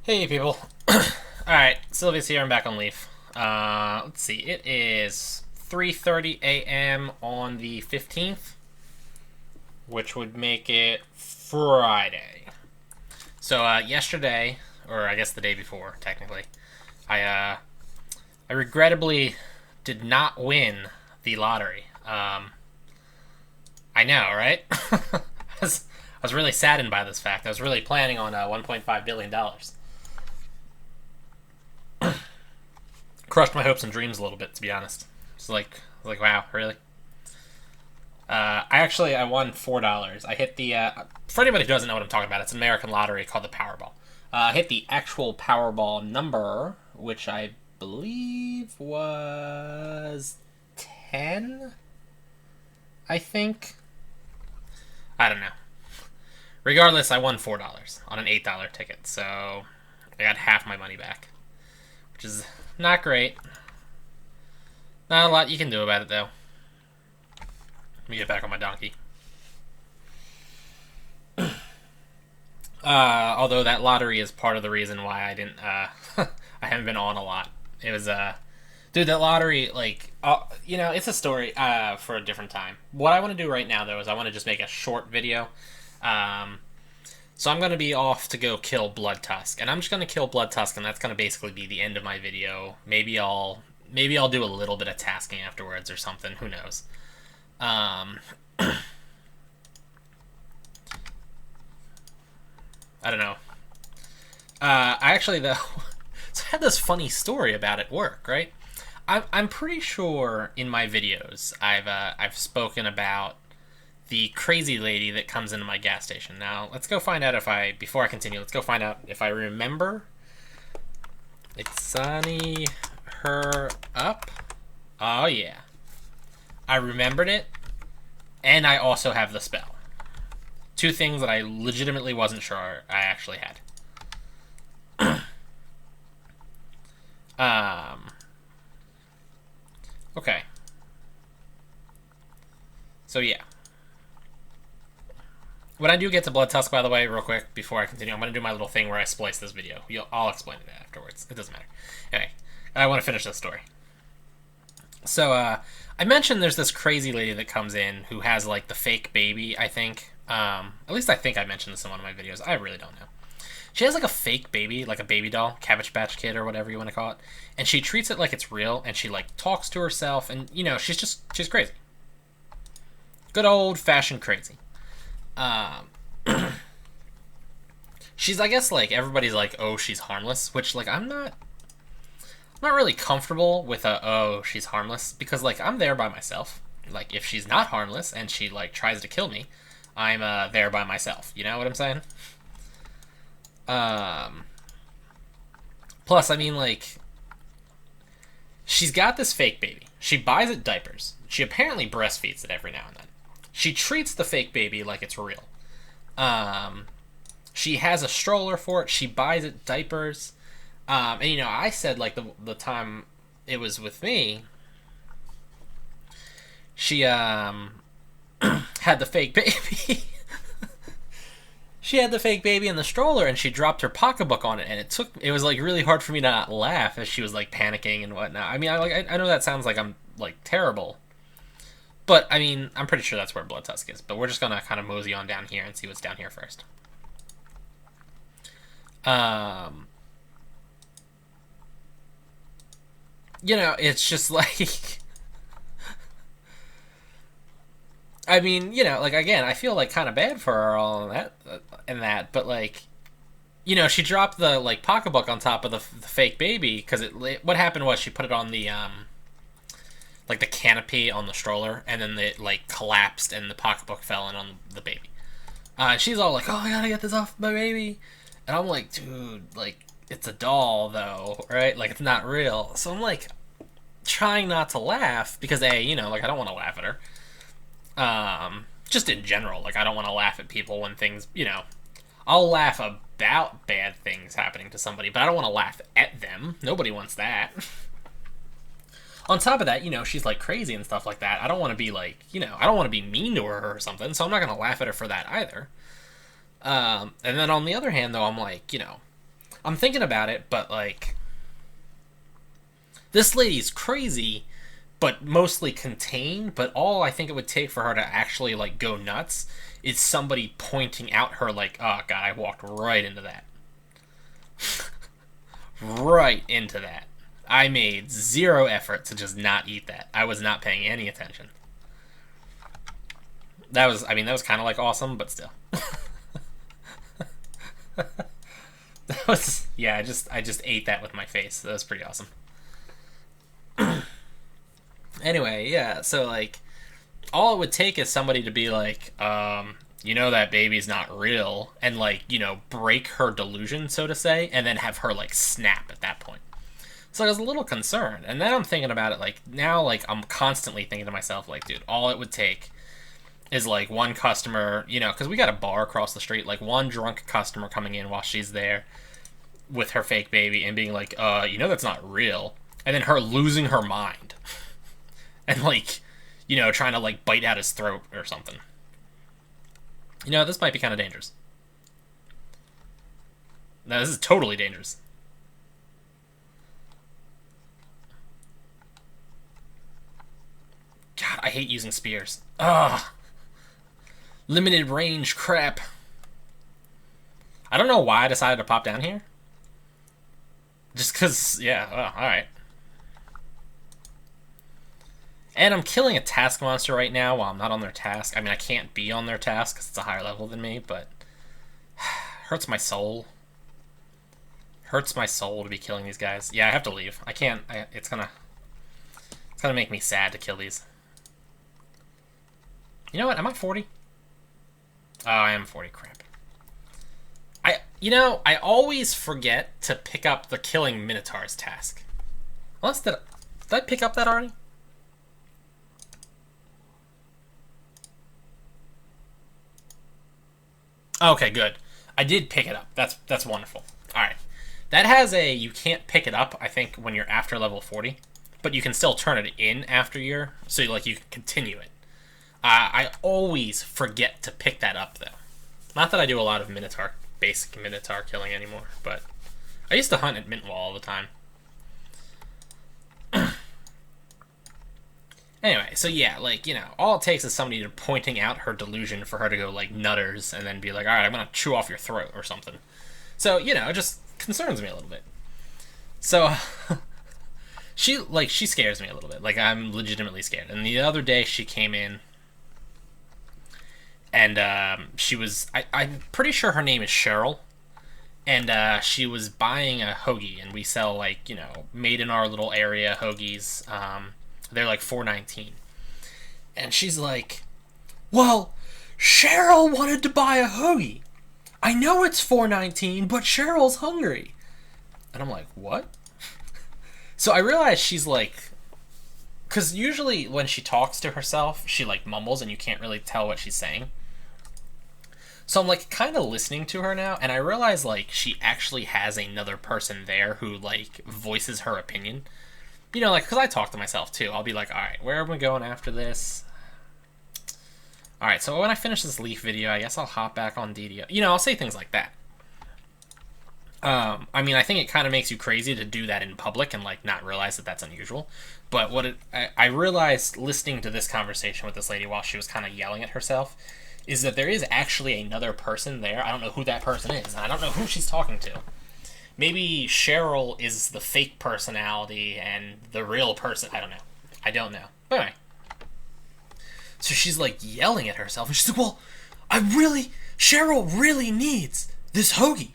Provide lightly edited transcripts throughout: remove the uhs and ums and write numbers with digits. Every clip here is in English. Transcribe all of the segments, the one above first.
Hey people. Alright, Sylvia's here, I'm back on Leaf. Let's see, it is 3:30 a.m. on the 15th, which would make it Friday. So, yesterday, or I guess the day before, technically, I, uh, I regrettably did not win the lottery. I know, right? I was really saddened by this fact. I was really planning on $1.5 billion. Crushed my hopes and dreams a little bit, to be honest. It's like wow, really? I won $4. I hit the for anybody who doesn't know what I'm talking about, it's an American lottery called the Powerball. I hit the actual Powerball number, which I believe was 10. I think. I don't know. Regardless, I won $4 on an $8 ticket, so I got half my money back, which is not great. Not a lot you can do about it, though. Let me get back on my donkey. Although that lottery is part of the reason why I didn't, I haven't been on a lot. It was, dude, that lottery, it's a story, for a different time. What I want to do right now, though, is I want to just make a short video. So I'm going to be off to go kill Blood Tusk, and I'm just going to kill Blood Tusk, and that's going to basically be the end of my video. Maybe I'll do a little bit of tasking afterwards or something. Who knows? I don't know. I actually though, so I had this funny story about at work, right? I'm pretty sure in my videos I've spoken about the crazy lady that comes into my gas station. Now let's go find out before I continue. Let's go find out if I remember. It's Sunny her up. Oh yeah, I remembered it, and I also have the spell. Two things that I legitimately wasn't sure I actually had. Okay. So yeah. When I do get to Blood Tusk, by the way, real quick, before I continue, I'm going to do my little thing where I splice this video. I'll explain it afterwards. It doesn't matter. Anyway, I want to finish this story. So, I mentioned there's this crazy lady that comes in who has, like, the fake baby, I think. At least I think I mentioned this in one of my videos. I really don't know. She has, like, a fake baby, like a baby doll, Cabbage Patch Kid or whatever you want to call it. And she treats it like it's real, and she, like, talks to herself, and, she's crazy. Good old-fashioned crazy. She's, I guess, like, everybody's like, oh, she's harmless, which, like, I'm not really comfortable with oh, she's harmless, because, like, I'm there by myself. Like, if she's not harmless and she, like, tries to kill me, I'm there by myself. You know what I'm saying? Plus, I mean, like, she's got this fake baby. She buys it diapers. She apparently breastfeeds it every now and then. She treats the fake baby like it's real. She has a stroller for it. She buys it diapers. And, I said, like, the time it was with me, she, had the fake baby. She had the fake baby in the stroller, and she dropped her pocketbook on it, and it was, like, really hard for me to not laugh as she was, like, panicking and whatnot. I mean, I know that sounds like I'm, like, terrible. But, I mean, I'm pretty sure that's where Blood Tusk is. But we're just gonna kind of mosey on down here and see what's down here first. It's just like... I mean, like, again, I feel, like, kind of bad for her all and that, but, like, she dropped the, like, pocketbook on top of the fake baby, because what happened was she put it on the, like, the canopy on the stroller, and then it, like, collapsed, and the pocketbook fell in on the baby. And she's all like, oh, I gotta get this off my baby. And I'm like, dude, like, it's a doll, though, right? Like, it's not real. So I'm, like, trying not to laugh, because, like, I don't want to laugh at her. Just in general, like, I don't want to laugh at people when things, I'll laugh about bad things happening to somebody, but I don't want to laugh at them. Nobody wants that. On top of that, she's, like, crazy and stuff like that. I don't want to be, like, I don't want to be mean to her or something, so I'm not going to laugh at her for that either. And then on the other hand, though, I'm like, I'm thinking about it, but like, this lady's crazy, but mostly contained. But all I think it would take for her to actually like go nuts is somebody pointing out her like, oh god, I walked right into that. Right into that. I made zero effort to just not eat that. I was not paying any attention. That was, I mean, that was kind of like awesome, but still. That was, yeah, I just ate that with my face. That was pretty awesome. Anyway, yeah, so like, all it would take is somebody to be like, you know that baby's not real, and like, you know, break her delusion, so to say, and then have her like snap at that point. So I was a little concerned, and then I'm thinking about it like, now like I'm constantly thinking to myself like, dude, all it would take is like one customer, you know, because we got a bar across the street, like one drunk customer coming in while she's there with her fake baby and being like, you know that's not real, and then her losing her mind and like, you know, trying to like bite out his throat or something. You know, this might be kind of dangerous. No, this is totally dangerous. God, I hate using spears. Ugh. Limited range crap. I don't know why I decided to pop down here. Just because, yeah, well, alright. And I'm killing a task monster right now while I'm not on their task. I mean, I can't be on their task because it's a higher level than me, but hurts my soul. Hurts my soul to be killing these guys. Yeah, I have to leave. I can't. It's gonna make me sad to kill these. You know what? Am I 40? Oh, I am 40. Crap. I always forget to pick up the killing Minotaurs task. Unless did I pick up that already? Okay, good. I did pick it up. That's wonderful. All right. That has a, you can't pick it up, I think, when you're after level 40, but you can still turn it in after you're, so like you can continue it. I always forget to pick that up, though. Not that I do a lot of Minotaur, basic Minotaur killing anymore, but I used to hunt at Mintwall all the time. Anyway, so yeah, like, you know, all it takes is somebody to pointing out her delusion for her to go, like, nutters, and then be like, alright, I'm gonna chew off your throat or something. So, you know, it just concerns me a little bit. So, she scares me a little bit. Like, I'm legitimately scared. And the other day, she came in, and she was, I'm pretty sure her name is Cheryl, and she was buying a hoagie, and we sell, like, you know, made in our little area hoagies. They're like $4.19. And she's like, well, Cheryl wanted to buy a hoagie. I know it's $4.19, but Cheryl's hungry. And I'm like, what? So I realized she's like, because usually when she talks to herself, she like mumbles and you can't really tell what she's saying. So I'm like kind of listening to her now, and I realize like she actually has another person there who like voices her opinion. You know, like, because I talk to myself, too. I'll be like, alright, where are we going after this? Alright, so when I finish this Leaf video, I guess I'll hop back on DDO. You know, I'll say things like that. I mean, I think it kind of makes you crazy to do that in public and, like, not realize that that's unusual. But I realized listening to this conversation with this lady while she was kind of yelling at herself is that there is actually another person there. I don't know who that person is, and I don't know who she's talking to. Maybe Cheryl is the fake personality and the real person. I don't know. I don't know. But anyway. So she's like yelling at herself, and she's like, well, Cheryl really needs this hoagie.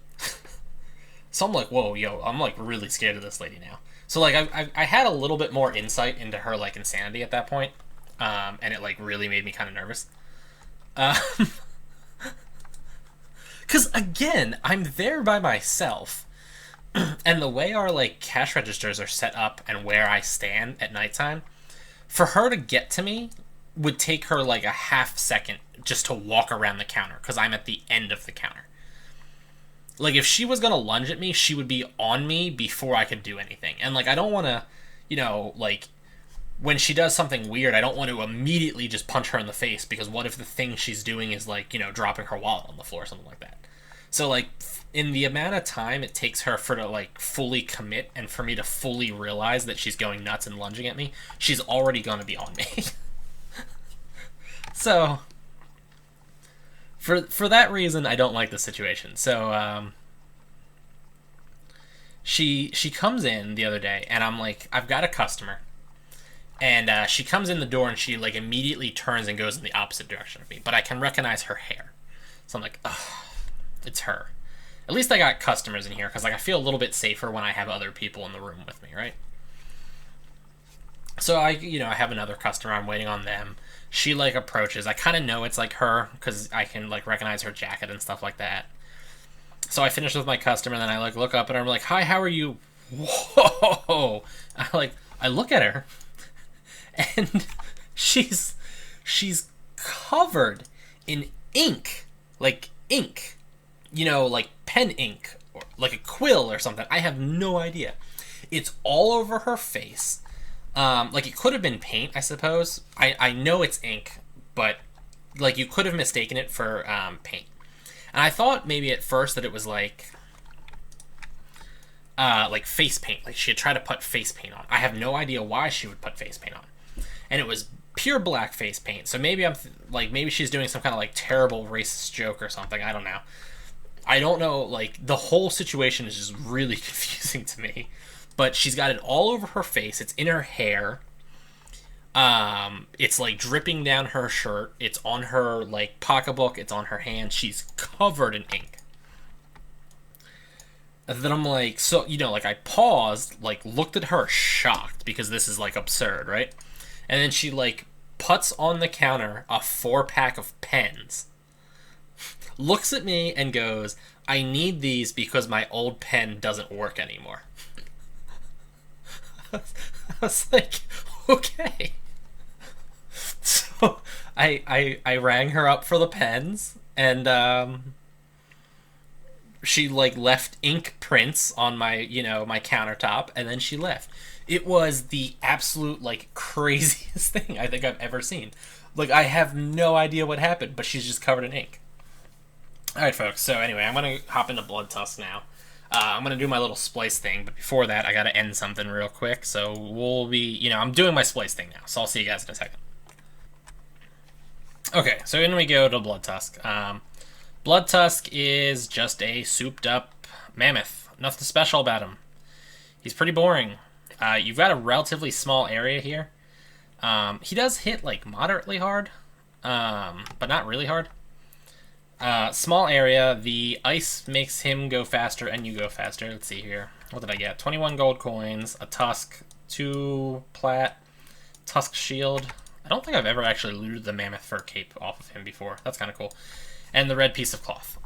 So I'm like, whoa, yo, I'm like really scared of this lady now. So like I had a little bit more insight into her like insanity at that point, and it like really made me kind of nervous. Because again, I'm there by myself. And the way our like cash registers are set up and where I stand at nighttime, for her to get to me would take her like a half second just to walk around the counter because I'm at the end of the counter. Like if she was gonna lunge at me, she would be on me before I could do anything. And like I don't want to, you know, like when she does something weird, I don't want to immediately just punch her in the face because what if the thing she's doing is like, you know, dropping her wallet on the floor or something like that. So like in the amount of time it takes her for to like fully commit and for me to fully realize that she's going nuts and lunging at me, she's already going to be on me. So for that reason, I don't like the situation. So she comes in the other day, and I'm like, I've got a customer, and she comes in the door, and she like immediately turns and goes in the opposite direction of me, but I can recognize her hair, so I'm like, ugh, it's her. At least I got customers in here because like I feel a little bit safer when I have other people in the room with me, right? So I have another customer. I'm waiting on them. She like approaches. I kind of know it's like her because I can like recognize her jacket and stuff like that. So I finish with my customer, and then I like look up and I'm like, "Hi, how are you?" Whoa! I look at her, and she's covered in ink, like ink, like pen ink or like a quill or something. I have no idea. It's all over her face. Like it could have been paint, I suppose. I know it's ink, but like you could have mistaken it for paint. And I thought maybe at first that it was like face paint. Like she had tried to put face paint on. I have no idea why she would put face paint on. And it was pure black face paint. So maybe maybe she's doing some kind of like terrible racist joke or something. I don't know. I don't know. Like the whole situation is just really confusing to me. But she's got it all over her face. It's in her hair. It's like dripping down her shirt. It's on her like pocketbook. It's on her hand. She's covered in ink. And then I'm like, so like I paused, like looked at her shocked because this is like absurd, right? And then she like puts on the counter a 4-pack of pens. Looks at me and goes, "I need these because my old pen doesn't work anymore." I was like, okay. So I rang her up for the pens, and she like left ink prints on my my countertop, and then she left. It was the absolute like craziest thing I think I've ever seen. Like I have no idea what happened, but she's just covered in ink. All right, folks. So anyway, I'm gonna hop into Blood Tusk now. I'm going to do my little splice thing, but before that, I got to end something real quick. So we'll be, I'm doing my splice thing now. So I'll see you guys in a second. Okay, so in we go to Blood Tusk. Blood Tusk is just a souped up mammoth. Nothing special about him. He's pretty boring. You've got a relatively small area here. He does hit like moderately hard, but not really hard. Small area. The ice makes him go faster and you go faster. Let's see here. What did I get? 21 gold coins, a tusk, 2 plat, tusk shield. I don't think I've ever actually looted the mammoth fur cape off of him before. That's kind of cool. And the red piece of cloth.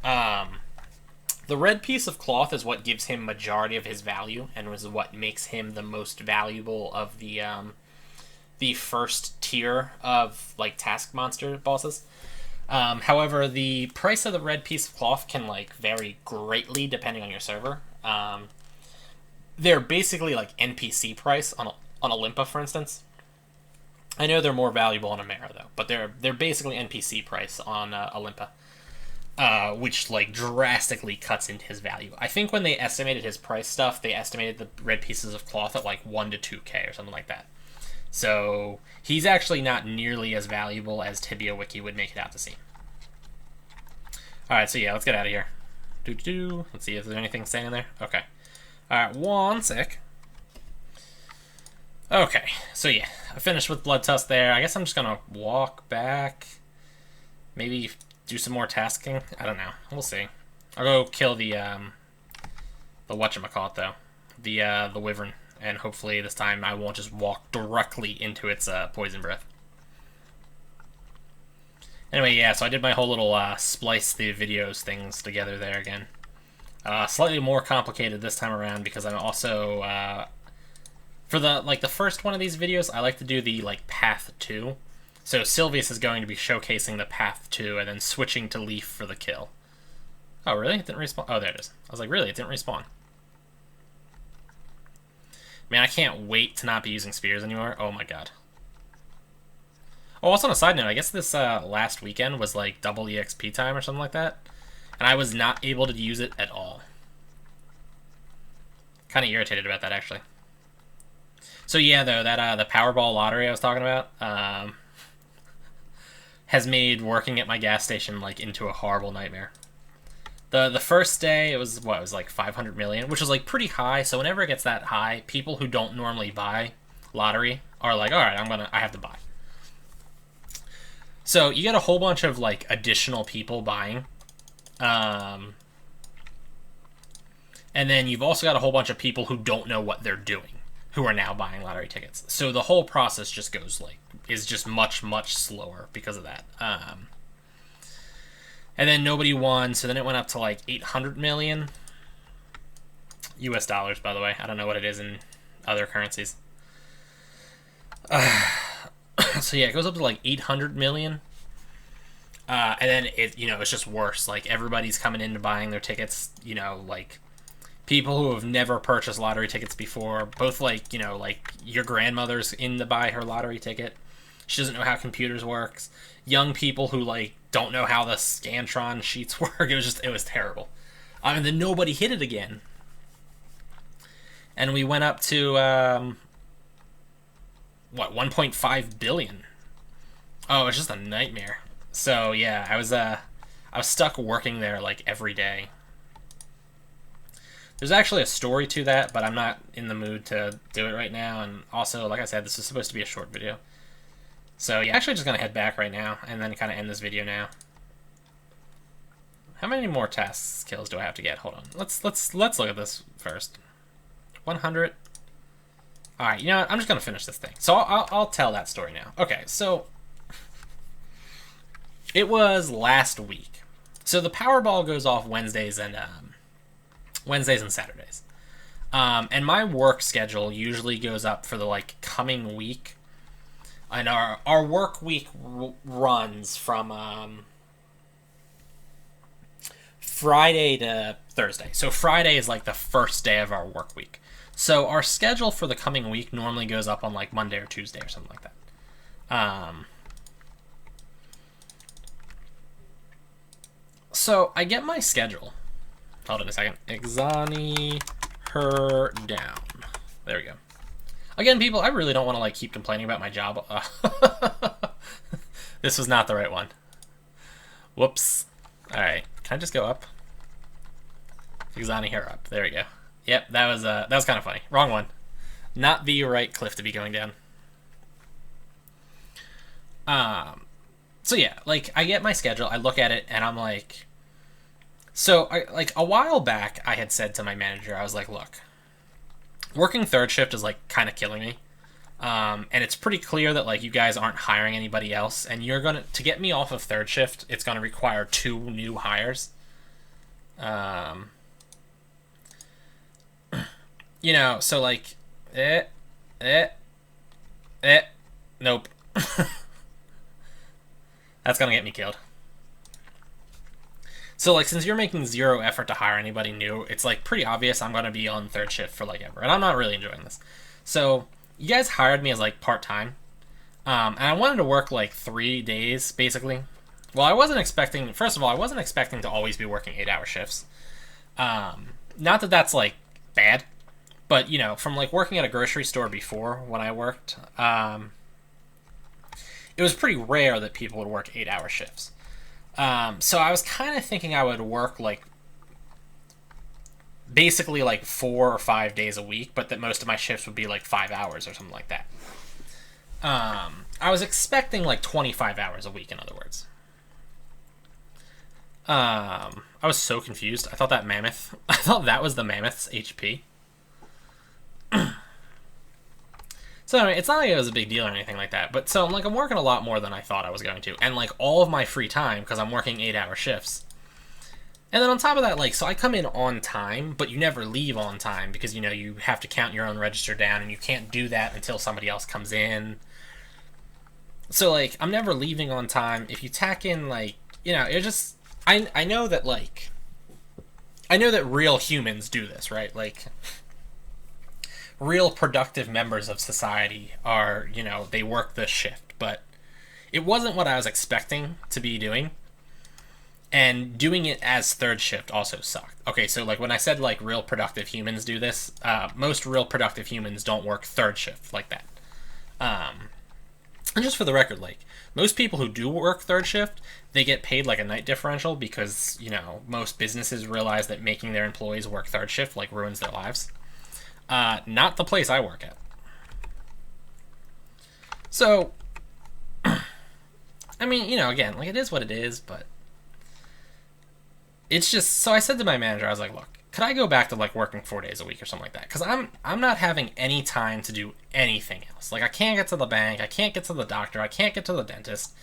The red piece of cloth is what gives him majority of his value and was what makes him the most valuable of the first tier of like task monster bosses. However, the price of the red piece of cloth can like vary greatly depending on your server. They're basically like NPC price on Olympia, for instance. I know they're more valuable on Amera though, but they're basically NPC price on Olympia, which like drastically cuts into his value. I think when they estimated his price stuff, they estimated the red pieces of cloth at like 1 to 2K or something like that. So he's actually not nearly as valuable as Tibia Wiki would make it out to seem. Alright, so yeah, let's get out of here. Let's see if there's anything staying in there. Okay. Alright, one sec. Okay, so yeah, I finished with Blood Tusk there. I guess I'm just gonna walk back. Maybe do some more tasking. I don't know. We'll see. I'll go kill the whatchamacallit though. The wyvern. And hopefully this time I won't just walk directly into its poison breath. Anyway, yeah, so I did my whole little splice the videos things together there again. Slightly more complicated this time around because I'm also for the first one of these videos, I like to do the like path 2. So Sylvius is going to be showcasing the path 2 and then switching to Leaf for the kill. Oh really? It didn't respawn. Oh, there it is. I was like, really? It didn't respawn. Man, I can't wait to not be using spears anymore. Oh my god. Oh, also on a side note, I guess this last weekend was like double EXP time or something like that. and I was not able to use it at all. Kind of irritated about that, actually. So yeah, though, that the Powerball lottery I was talking about has made working at my gas station like into a horrible nightmare. The first day it was what, it was like 500 million, which is like pretty high. So whenever it gets that high, people who don't normally buy lottery are like, all right, I have to buy. So you get a whole bunch of like additional people buying, and then you've also got a whole bunch of people who don't know what they're doing, who are now buying lottery tickets. So the whole process just goes is just much, much slower because of that. And then nobody won, so then it went up to like 800 million US dollars, by the way. I don't know what it is in other currencies. So yeah, it goes up to like 800 million. And then it's just worse. Like everybody's coming in to buying their tickets, like people who have never purchased lottery tickets before, both like your grandmother's in to buy her lottery ticket. She doesn't know how computers works. Young people who like don't know how the Scantron sheets work. It was terrible. And then nobody hit it again. And we went up to 1.5 billion. Oh, it's just a nightmare. So yeah, I was stuck working there like every day. There's actually a story to that, but I'm not in the mood to do it right now. And also, like I said, this is supposed to be a short video. So yeah, actually just gonna head back right now and then kind of end this video now. How many more tasks kills do I have to get? Hold on. Let's look at this first. 100. All right, I'm just gonna finish this thing. So I'll tell that story now. Okay, so it was last week. So the Powerball goes off Wednesdays and Saturdays. And my work schedule usually goes up for the like coming week. And our work week runs from Friday to Thursday. So Friday is like the first day of our work week. So our schedule for the coming week normally goes up on like Monday or Tuesday or something like that. So I get my schedule. Hold on a second. Exani her down. There we go. Again, people, I really don't want to like keep complaining about my job. This was not the right one. Whoops. All right. Can I just go up? Exani her up. There we go. Yep, that was kind of funny. Wrong one. Not the right cliff to be going down. So yeah, like I get my schedule, I look at it, and I'm like, so like a while back, I had said to my manager, I was like, look, working third shift is like kind of killing me, and it's pretty clear that like you guys aren't hiring anybody else, and you're to get me off of third shift, it's gonna require 2 new hires. So like, nope. That's gonna get me killed. So like, since you're making 0 effort to hire anybody new, it's like pretty obvious I'm gonna be on third shift for like ever, and I'm not really enjoying this. So you guys hired me as like part-time, and I wanted to work like 3 days basically. Well, I wasn't expecting to always be working 8-hour shifts. Not that that's like bad, but from like working at a grocery store before when I worked, it was pretty rare that people would work 8-hour shifts. So I was kind of thinking I would work like basically like 4 or 5 days a week, but that most of my shifts would be like 5 hours or something like that. I was expecting like 25 hours a week, in other words. I was so confused. I thought that was the mammoth's HP. So anyway, it's not like it was a big deal or anything like that. But so I'm working a lot more than I thought I was going to, and like all of my free time because I'm working 8-hour shifts. And then on top of that, like, so I come in on time, but you never leave on time because you have to count your own register down, and you can't do that until somebody else comes in. So like, I'm never leaving on time. If you tack in like, it just I know that like, I know that real humans do this, right? Like, real productive members of society are, they work this shift, but it wasn't what I was expecting to be doing. And doing it as third shift also sucked. Okay, so like when I said like real productive humans do this, most real productive humans don't work third shift like that. And just for the record, like most people who do work third shift, they get paid like a night differential because, you know, most businesses realize that making their employees work third shift like ruins their lives. Not the place I work at. So, I mean, you know, again, like it is what it is, but it's just, so I said to my manager, I was like, look, could I go back to like working 4 days a week or something like that? Because I'm not having any time to do anything else. Like I can't get to the bank, I can't get to the doctor, I can't get to the dentist.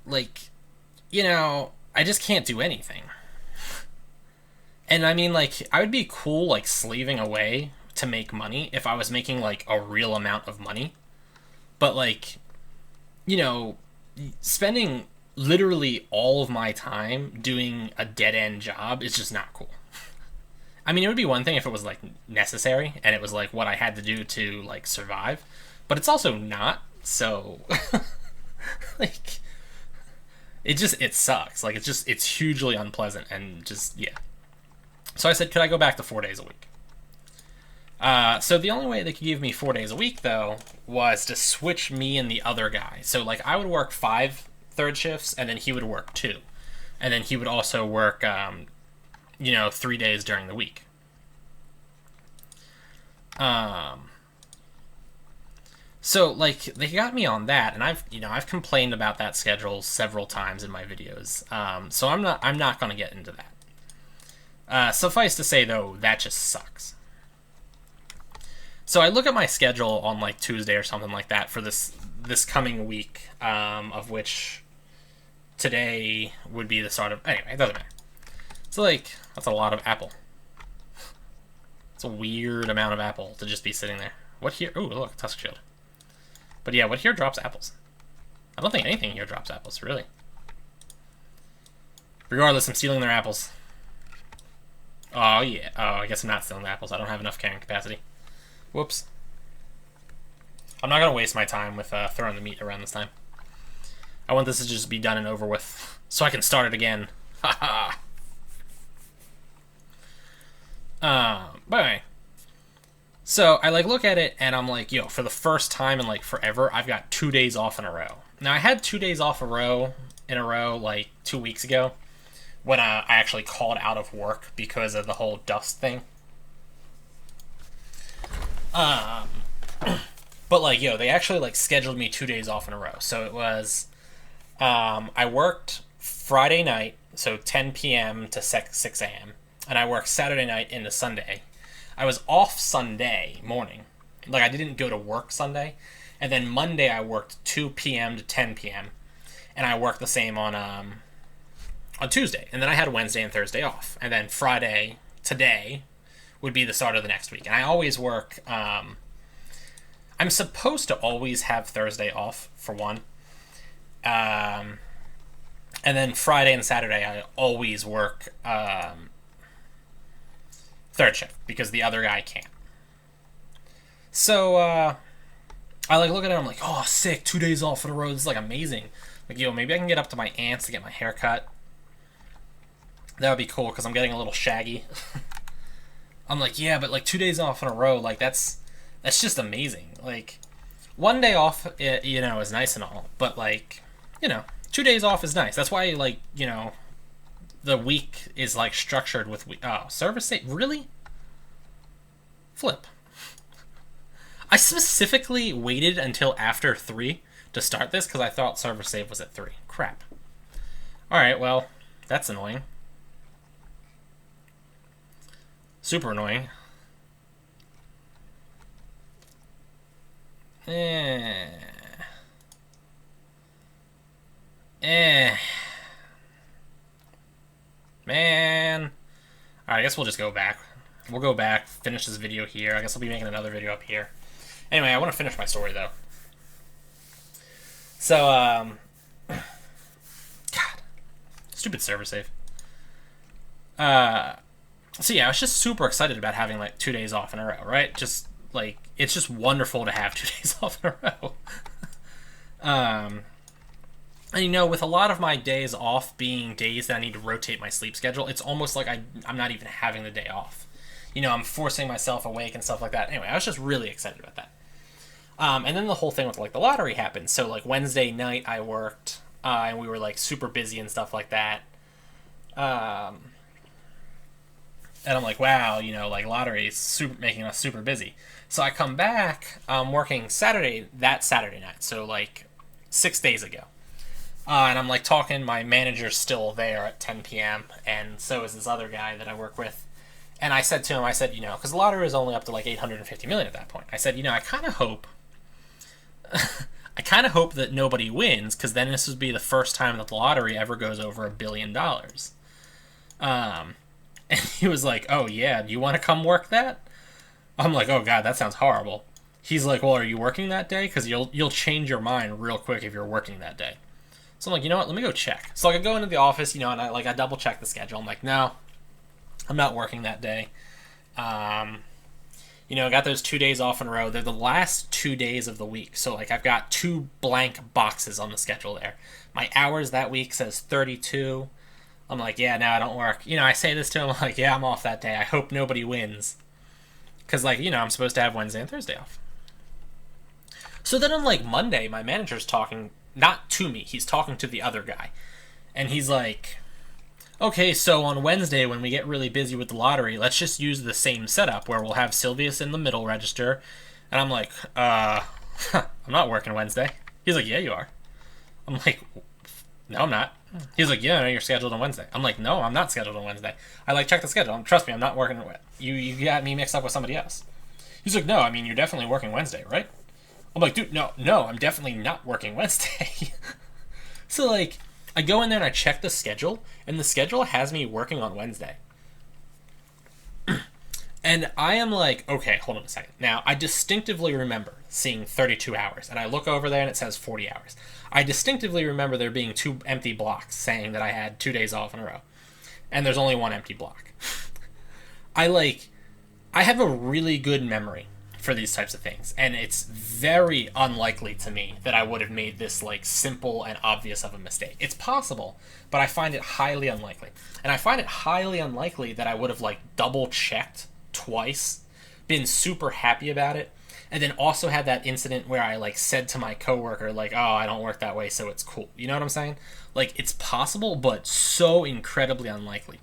Like, you know, I just can't do anything. And I mean, like, I would be cool like slaving away to make money if I was making like a real amount of money. But like, you know, spending literally all of my time doing a dead-end job is just not cool. I mean, it would be one thing if it was like necessary and it was like what I had to do to like survive, but it's also not. So like it sucks. Like it's hugely unpleasant and just, yeah. So I said, could I go back to 4 days a week? So the only way they could give me 4 days a week though was to switch me and the other guy. So like I would work 5 third shifts, and then he would work 2, and then he would also work 3 days during the week. So like they got me on that, and I've complained about that schedule several times in my videos. So I'm not going to get into that. Suffice to say though, that just sucks. So I look at my schedule on like Tuesday or something like that for this coming week, of which today would be the start of... Anyway, it doesn't matter. So, like, that's a lot of apple. It's a weird amount of apple to just be sitting there. What here? Ooh, look, Tusk Shield. But yeah, what here drops apples? I don't think anything here drops apples, really. Regardless, I'm stealing their apples. Oh, yeah. Oh, I guess I'm not stealing the apples. I don't have enough carrying capacity. Whoops. I'm not going to waste my time with throwing the meat around this time. I want this to just be done and over with, so I can start it again. Haha. But anyway. So I like look at it and I'm like, yo, for the first time in like forever, I've got 2 days off in a row. Now I had 2 days off in a row like 2 weeks ago when I actually called out of work because of the whole dust thing. But like, yo, they actually like scheduled me 2 days off in a row. So it was, I worked Friday night, so 10 p.m. to 6 a.m. And I worked Saturday night into Sunday. I was off Sunday morning. Like, I didn't go to work Sunday. And then Monday I worked 2 p.m. to 10 p.m. And I worked the same on Tuesday. And then I had Wednesday and Thursday off. And then Friday, today, would be the start of the next week. And I always work... I'm supposed to always have Thursday off, for one. And then Friday and Saturday, I always work third shift, because the other guy can't. So, I like look at it, I'm like, oh, sick, 2 days off in a row, this is like amazing. Like, yo, maybe I can get up to my aunt's to get my hair cut. That would be cool, because I'm getting a little shaggy. I'm like, yeah, but like 2 days off in a row, like that's just amazing. Like, 1 day off, is nice and all, but like, 2 days off is nice. That's why, like, the week is like structured with service save. Really? Flip. I specifically waited until after 3 to start this because I thought server save was at 3. Crap. Alright, well, that's annoying. Super annoying. Man. Alright, I guess we'll just go back. We'll go back, finish this video here. I guess I'll be making another video up here. Anyway, I want to finish my story, though. So, God. Stupid server save. So yeah, I was just super excited about having, like, 2 days off in a row, right? Just, like, it's just wonderful to have 2 days off in a row. And with a lot of my days off being days that I need to rotate my sleep schedule, it's almost like I'm not even having the day off. I'm forcing myself awake and stuff like that. Anyway, I was just really excited about that. And then the whole thing with like the lottery happened. So like Wednesday night I worked, and we were like super busy and stuff like that. And I'm like, wow, like lottery is super making us super busy. So I come back, working that Saturday night. So like 6 days ago. And I'm like talking, my manager's still there at 10 p.m. and so is this other guy that I work with. And I said to him, because the lottery is only up to like 850 million at that point. I said, I kind of hope, that nobody wins, because then this would be the first time that the lottery ever goes over $1 billion. And he was like, oh yeah, do you want to come work that? I'm like, oh god, that sounds horrible. He's like, well, are you working that day? Because you'll change your mind real quick if you're working that day. So I'm like, you know what? Let me go check. So I go into the office, and I double check the schedule. I'm like, no, I'm not working that day. I got those 2 days off in a row. They're the last 2 days of the week. So like I've got 2 blank boxes on the schedule there. My hours that week says 32. I'm like, yeah, no, I don't work. I say this to him, like, yeah, I'm off that day. I hope nobody wins. Because like, I'm supposed to have Wednesday and Thursday off. So then on like Monday, my manager's talking, not to me, he's talking to the other guy. And he's like, okay, so on Wednesday when we get really busy with the lottery, let's just use the same setup where we'll have Silvius in the middle register. And I'm like, I'm not working Wednesday. He's like, yeah, you are. I'm like, no, I'm not. He's like, yeah, no, you're scheduled on Wednesday. I'm like, no, I'm not scheduled on Wednesday. I like check the schedule. Trust me, I'm not working. You got me mixed up with somebody else. He's like, no, I mean, you're definitely working Wednesday, right? I'm like, dude, no, I'm definitely not working Wednesday. So, like, I go in there and I check the schedule, and the schedule has me working on Wednesday. And I am like, okay, hold on a second. Now, I distinctively remember seeing 32 hours, and I look over there and it says 40 hours. I distinctively remember there being 2 empty blocks saying that I had 2 days off in a row. And there's only 1 empty block. I have a really good memory for these types of things, and it's very unlikely to me that I would have made this like simple and obvious of a mistake. It's possible, but I find it highly unlikely. And I find it highly unlikely that I would have like double checked twice, been super happy about it, and then also had that incident where I like said to my coworker like, oh, I don't work that way, so it's cool. You know what I'm saying? Like, it's possible, but so incredibly unlikely.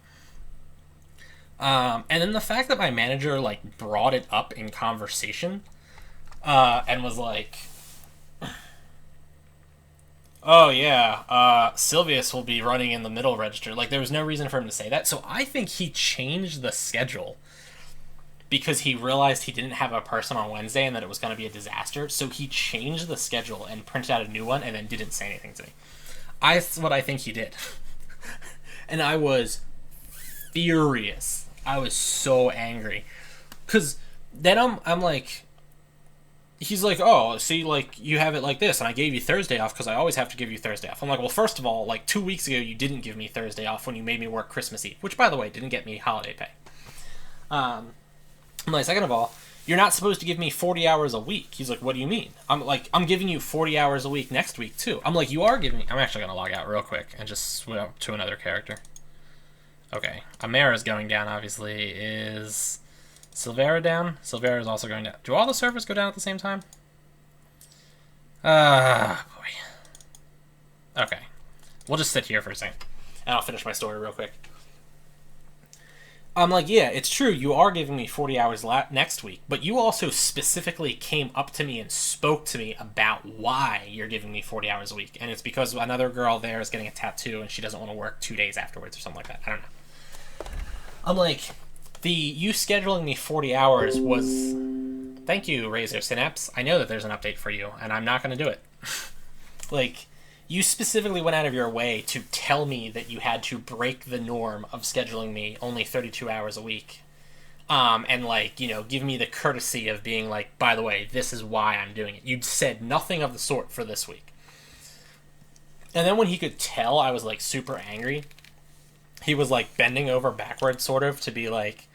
And then the fact that my manager like brought it up in conversation, and was like, oh yeah, Silvius will be running in the middle register. Like, there was no reason for him to say that. So I think he changed the schedule because he realized he didn't have a person on Wednesday and that it was going to be a disaster. So he changed the schedule and printed out a new one and then didn't say anything to me. That's what I think he did. And I was furious. I was so angry. Because then I'm like, he's like, oh, see, like, you have it like this, and I gave you Thursday off because I always have to give you Thursday off. I'm like, well, first of all, like, 2 weeks ago you didn't give me Thursday off when you made me work Christmas Eve, which, by the way, didn't get me holiday pay. I'm like, second of all, you're not supposed to give me 40 hours a week. He's like, what do you mean? I'm like, I'm giving you 40 hours a week next week, too. I'm like, you are giving me... I'm actually going to log out real quick and just switch up to another character. Okay. Amara's going down, obviously. Is Silvera down? Silvera's also going down. Do all the servers go down at the same time? Boy. Okay. We'll just sit here for a second, and I'll finish my story real quick. I'm like, yeah, it's true, you are giving me 40 hours next week, but you also specifically came up to me and spoke to me about why you're giving me 40 hours a week, and it's because another girl there is getting a tattoo and she doesn't want to work 2 days afterwards or something like that. I don't know. I'm like, you scheduling me 40 hours was... Thank you, Razor Synapse. I know that there's an update for you, and I'm not going to do it. Like... You specifically went out of your way to tell me that you had to break the norm of scheduling me only 32 hours a week. And, like, you know, give me the courtesy of being like, by the way, this is why I'm doing it. You'd said nothing of the sort for this week. And then when he could tell I was, like, super angry, he was, like, bending over backwards, sort of, to be like,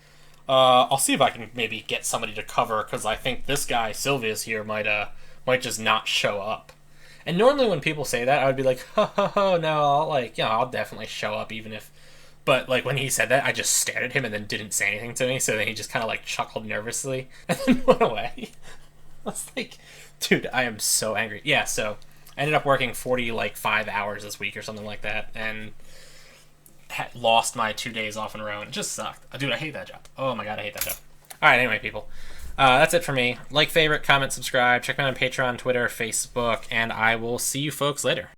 I'll see if I can maybe get somebody to cover, because I think this guy, Silvius here, might just not show up. And normally when people say that, I would be like, ho, ho, ho, no, I'll, like, yeah, I'll definitely show up even if. But, like, when he said that, I just stared at him and then didn't say anything to me, so then he just kind of, like, chuckled nervously and then went away. I was like, dude, I am so angry. Yeah, so I ended up working 5 hours this week or something like that, and lost my 2 days off in a row, and it just sucked. Dude, I hate that job. Oh my god, I hate that job. Alright, anyway, people. That's it for me. Like, favorite, comment, subscribe. Check me out on Patreon, Twitter, Facebook, and I will see you folks later.